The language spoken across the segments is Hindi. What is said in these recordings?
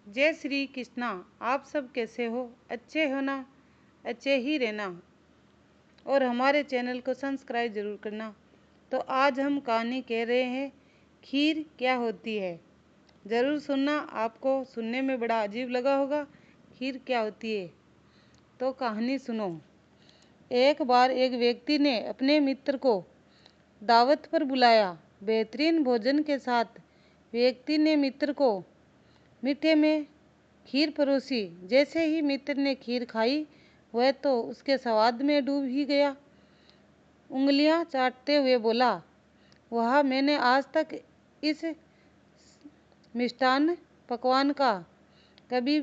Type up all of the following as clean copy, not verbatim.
जय श्री कृष्णा। आप सब कैसे हो? अच्छे हो ना? अच्छे ही रहना और हमारे चैनल को सब्सक्राइब जरूर करना। तो आज हम कहानी कह रहे हैं, खीर क्या होती है। ज़रूर सुनना, आपको सुनने में बड़ा अजीब लगा होगा। खीर क्या होती है? तो कहानी सुनो। एक बार एक व्यक्ति ने अपने मित्र को दावत पर बुलाया। बेहतरीन भोजन के साथ व्यक्ति ने मित्र को मीठे में खीर परोसी। जैसे ही मित्र ने खीर खाई, वह तो उसके स्वाद में डूब ही गया। उंगलियां चाटते हुए बोला, वह मैंने आज तक इस मिष्टान्न पकवान का कभी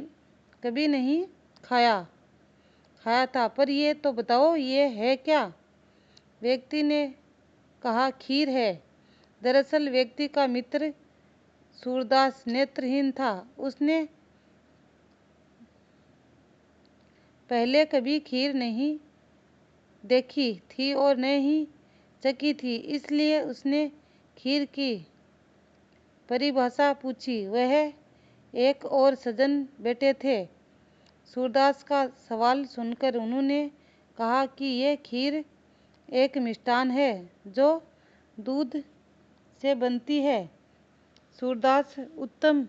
कभी नहीं खाया था, पर ये तो बताओ, ये है क्या? व्यक्ति ने कहा, खीर है। दरअसल व्यक्ति का मित्र सूरदास नेत्रहीन था। उसने पहले कभी खीर नहीं देखी थी और न ही चखी थी, इसलिए उसने खीर की परिभाषा पूछी। वह एक और सज्जन बैठे थे। सूरदास का सवाल सुनकर उन्होंने कहा कि ये खीर एक मिष्टान है जो दूध से बनती है। सूरदास, उत्तम,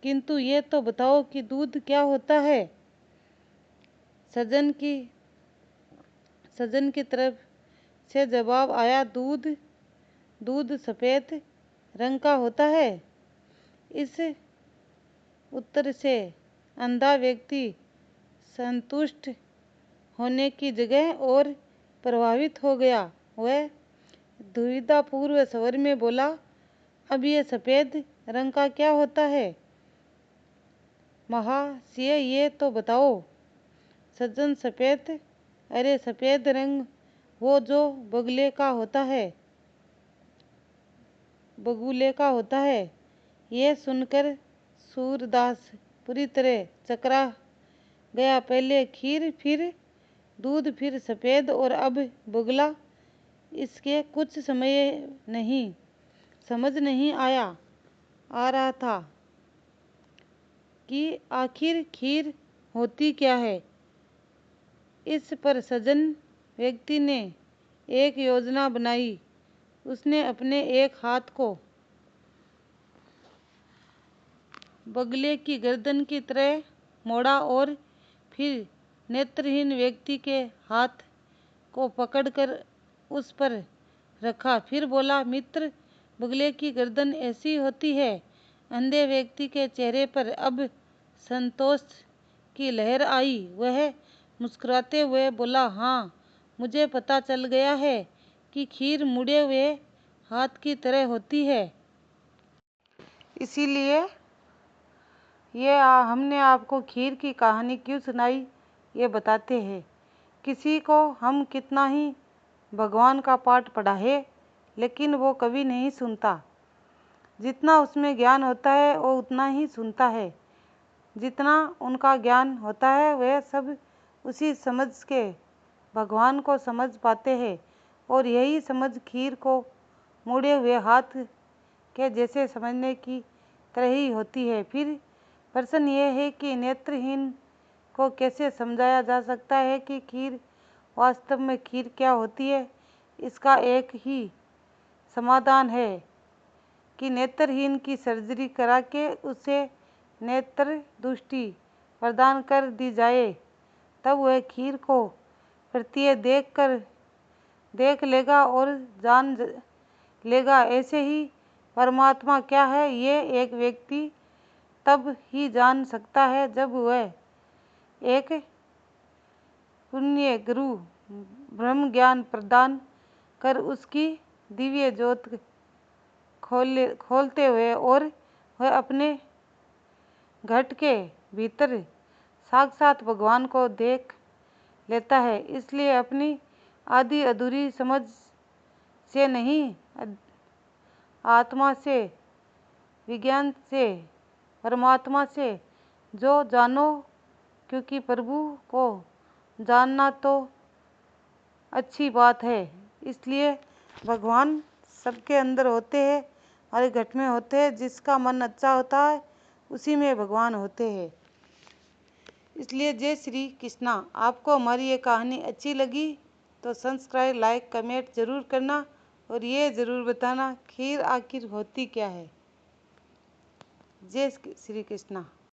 किंतु ये तो बताओ कि दूध क्या होता है? सज्जन की तरफ से जवाब आया, दूध सफ़ेद रंग का होता है। इस उत्तर से अंधा व्यक्ति संतुष्ट होने की जगह और प्रभावित हो गया। वह दुविधापूर्ण स्वर में बोला, अब ये सफ़ेद रंग का क्या होता है महाशय, ये तो बताओ। सज्जन, सफ़ेद? अरे सफ़ेद रंग वो जो बगुले का होता है। ये सुनकर सूरदास पूरी तरह चकरा गया। पहले खीर, फिर दूध, फिर सफ़ेद और अब बगुला। इसके कुछ समझ नहीं आ रहा था कि आखिर खीर होती क्या है। इस पर सज्जन व्यक्ति ने एक योजना बनाई। उसने अपने एक हाथ को बगले की गर्दन की तरह मोड़ा और फिर नेत्रहीन व्यक्ति के हाथ को पकड़कर उस पर रखा। फिर बोला, मित्र, बगले की गर्दन ऐसी होती है। अंधे व्यक्ति के चेहरे पर अब संतोष की लहर आई। वह मुस्कुराते हुए बोला, हाँ, मुझे पता चल गया है कि खीर मुड़े हुए हाथ की तरह होती है। इसीलिए हमने आपको खीर की कहानी क्यों सुनाई, ये बताते हैं। किसी को हम कितना ही भगवान का पाठ पढ़ाए, लेकिन वो कभी नहीं सुनता। जितना उसमें ज्ञान होता है वो उतना ही सुनता है। जितना उनका ज्ञान होता है वह सब उसी समझ के भगवान को समझ पाते हैं। और यही समझ खीर को मुड़े हुए हाथ के जैसे समझने की तरह ही होती है। फिर प्रश्न ये है कि नेत्रहीन को कैसे समझाया जा सकता है कि खीर वास्तव में खीर क्या होती है। इसका एक ही समाधान है कि नेत्रहीन की सर्जरी करा के उसे नेत्र दृष्टि प्रदान कर दी जाए, तब वह खीर को प्रत्यक्ष देख लेगा और जान लेगा। ऐसे ही परमात्मा क्या है, ये एक व्यक्ति तब ही जान सकता है जब वह एक पुण्य गुरु ब्रह्म ज्ञान प्रदान कर उसकी दिव्य ज्योत खोलते हुए और वह अपने घट के भीतर साक्षात भगवान को देख लेता है। इसलिए अपनी आधी अधूरी समझ से नहीं, आत्मा से, विज्ञान से, परमात्मा से जो जानो, क्योंकि प्रभु को जानना तो अच्छी बात है। इसलिए भगवान सबके अंदर होते हैं, हमारे घट में होते हैं। जिसका मन अच्छा होता है उसी में भगवान होते हैं। इसलिए जय श्री कृष्णा। आपको हमारी ये कहानी अच्छी लगी तो सब्सक्राइब, लाइक, कमेंट ज़रूर करना और ये ज़रूर बताना खीर आखिर होती क्या है। जय श्री कृष्णा।